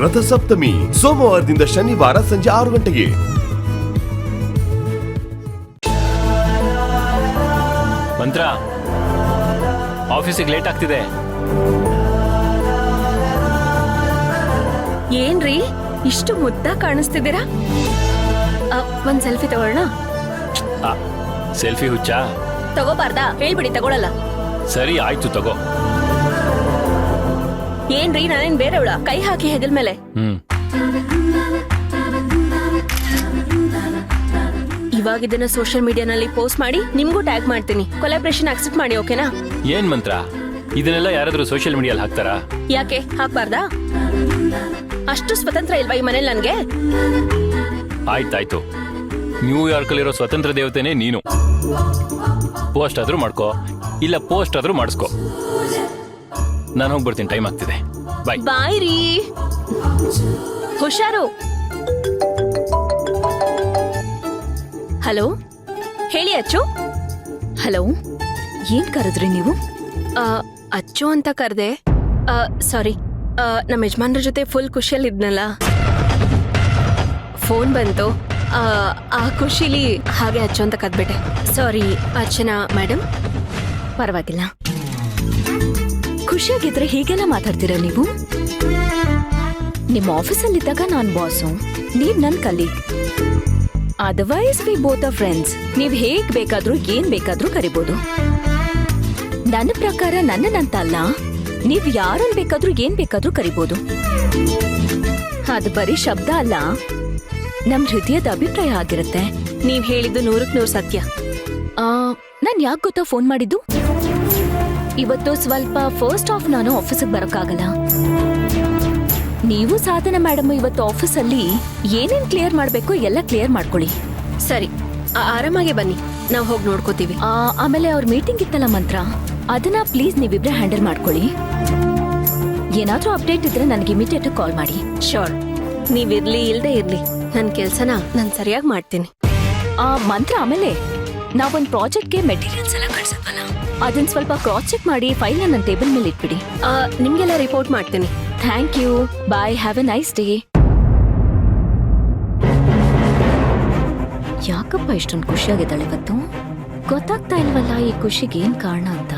ರಥಸಪ್ತಮಿ ಸೋಮವಾರದಿಂದ ಶನಿವಾರ ಸಂಜೆ 6 ಗಂಟೆಗೆ. ಮಂತ್ರ, ಆಫೀಸಿಗೆ ಲೇಟ್ ಆಗ್ತಿದೆ. ಏನ್ರಿ ಇಷ್ಟು ಮುದ್ದ ಕಾಣಿಸ್ತಿದ್ದೀರಾ? ಒಂದ್ ಸೆಲ್ಫಿ ತಗೊಳ್ಳೋಣ. ಸೆಲ್ಫಿ ಹುಚ್ಚ? ತಗೋಬಾರ್ದಾ? ಹೇಳ್ಬಿಡಿ, ತಗೊಳಲ್ಲ. ಸರಿ ಆಯ್ತು, ತಗೋ. ಏನ್ರಿ, ನಾನೇನ್ ಬೇರೆವಳ? ಕೈ ಹಾಕಿ ಹೆಗಲ್ ಮೇಲೆ. ಇವಾಗ ಇದನ್ನ ಸೋಷಿಯಲ್ ಮೀಡಿಯಾನಲ್ಲಿ ಪೋಸ್ಟ್ ಮಾಡಿ ನಿಮ್ಗೂ ಟ್ಯಾಗ್ ಮಾಡ್ತೀನಿ. ಕೊಲಾಬ್ರೇಷನ್ ಆಕ್ಸೆಪ್ಟ್ ಮಾಡಿ, ಓಕೆನಾ? ಏನ್ ಮಂತ್ರ, ಇದನ್ನೆಲ್ಲ ಯಾರಾದ್ರೂ ಸೋಷಿಯಲ್ ಮೀಡಿಯಲ್ಲಿ ಹಾಕ್ತಾರಾ? ಯಾಕೆ ಹಾಕ್ಬಾರ್ದಾ? ಅಷ್ಟು ಸ್ವತಂತ್ರ ಇಲ್ವಾ ಈ ಮನೇಲಿ ನನ್ಗೆ? ಆಯ್ತಾಯ್ತು, ನ್ಯೂಯಾರ್ಕ್ ಅಲ್ಲಿರೋ ಸ್ವತಂತ್ರ ದೇವತೆನೇ ನೀನು. ಪೋಸ್ಟ್ ಆದ್ರೂ ಮಾಡ್ಕೋ, ಇಲ್ಲ ಪೋಸ್ಟ್ ಆದ್ರೂ ಮಾಡಿಸ್ಕೋ. ನಾನು ಹೋಗ್ಬರ್ತೀನಿ, ಟೈಮ್ ಆಗ್ತಿದೆ. ಬಾಯ್. ಬಾಯ್ ರೀ, ಹುಷಾರು. ಹಲೋ, ಹೇಳಿ ಅಚ್ಚು. ಹಲೋ, ಏನ್ ಕರೆದ್ರಿ ನೀವು? ಅಚ್ಚು ಅಂತ ಕರೆದೆ. ಸಾರಿ, ನಮ್ಮ ಯಜಮಾನ್ರ ಜೊತೆ ಫುಲ್ ಖುಷಿಯಲ್ಲಿ ಇದ್ನಲ್ಲ, ಫೋನ್ ಬಂತು. ಆ ಖುಷಿಲಿ ಹಾಗೆ ಅಚ್ಚು ಅಂತ ಕದ್ಬಿಟ್ಟೆ. ಸಾರಿ ಅರ್ಚನಾ ಮೇಡಮ್. ಪರವಾಗಿಲ್ಲ. ಖುಷಿಯಾಗಿದ್ರೆ ಹೀಗೆಲ್ಲ ಮಾತಾಡ್ತೀರಾ ನೀವು? ನಿಮ್ಮ ಆಫೀಸಲ್ಲಿದ್ದಾಗ ನಾನ್ ಬಾಸು, ನೀವ್ ನನ್ colleague. Otherwise we both are friends. ನೀವ್ ಹೇಗ್ ಬೇಕಾದ್ರೂ ಏನ್ ಬೇಕಾದ್ರೂ ಕರಿಬಹುದು. ನನ್ನ ಪ್ರಕಾರ ನನ್ನಂತ ಅಲ್ಲ, ನೀವ್ ಯಾರನ್ನ ಬೇಕಾದ್ರೂ ಏನ್ ಬೇಕಾದ್ರೂ ಕರಿಬಹುದು. ಅದು ಬರೀ ಶಬ್ದ ಅಲ್ಲ, ನಮ್ ಹೃದಯದ ಅಭಿಪ್ರಾಯ ಆಗಿರುತ್ತೆ. ನೀವ್ ಹೇಳಿದ್ದು 100% ಸತ್ಯ. ನಾನ್ ಯಾಕೆ ಗೊತ್ತಾ ಫೋನ್ ಮಾಡಿದ್ದು? ಇವತ್ತು ಸ್ವಲ್ಪ ಫಸ್ಟ್ ಆಫ್ ನಾನು ಆಫೀಸಿಗೆ ಬರೋಕ್ಕಾಗಲ್ಲ. ನೀವು ಸಾಧನ ಮೇಡಮ್ ಇವತ್ತು ಆಫೀಸಲ್ಲಿ ಏನೇನ್ ಕ್ಲಿಯರ್ ಮಾಡ್ಬೇಕು ಎಲ್ಲ ಕ್ಲಿಯರ್ ಮಾಡ್ಕೊಳ್ಳಿ. ಸರಿ, ಆರಾಮಾಗೆ ಬನ್ನಿ, ನಾವ್ ಹೋಗಿ ನೋಡ್ಕೋತೀವಿ. ಆಮೇಲೆ ಅವ್ರ ಮೀಟಿಂಗ್ ಇತ್ತಲ್ಲ ಮಂತ್ರ, ಅದನ್ನ ಪ್ಲೀಸ್ ನೀವಿಬ್ರೆ ಹ್ಯಾಂಡಲ್ ಮಾಡ್ಕೊಳ್ಳಿ. ಏನಾದ್ರೂ ಅಪ್ಡೇಟ್ ಇದ್ರೆ ನನಗೆ ಇಮಿಡಿಯೇಟ್ ಕಾಲ್ ಮಾಡಿ. ಶೋರ್, ನೀವಿರ್ಲಿ ಇಲ್ದೇ ಇರ್ಲಿ ನನ್ ಕೆಲ್ಸನ ನಾನ್ ಸರಿಯಾಗಿ ಮಾಡ್ತೀನಿ. ಮಂತ್ರ, ಆಮೇಲೆ ನಾವೊಂದ್ ಪ್ರಾಜೆಕ್ಟ್ಗೆ ಮೆಟೀರಿಯಲ್ಸ್ ಎಲ್ಲ ಕಳ್ಸದ್ವಲ್ಲ, ಅದನ್ನ ಸ್ವಲ್ಪ ಕ್ರಾಸ್ ಚೆಕ್ ಮಾಡಿ ಫೈಲ್ ನನ್ನ ಟೇಬಲ್ ಮೇಲೆ ಇಟ್ಬಿಡಿ. ನಿಮ್ಗೆಲ್ಲ ರಿಪೋರ್ಟ್ ಮಾಡ್ತೀನಿ. Thank you, bye, have a nice day. ಯಾಕಪ್ಪ ಇಷ್ಟೊಂದು ಖುಷಿಯಾಗಿದ್ದಾಳೆ ಇವತ್ತು? ಗೊತ್ತಾಗ್ತಾ ಇಲ್ವಲ್ಲ ಈ ಖುಷಿಗೆ ಏನ್ ಕಾರಣ ಅಂತ.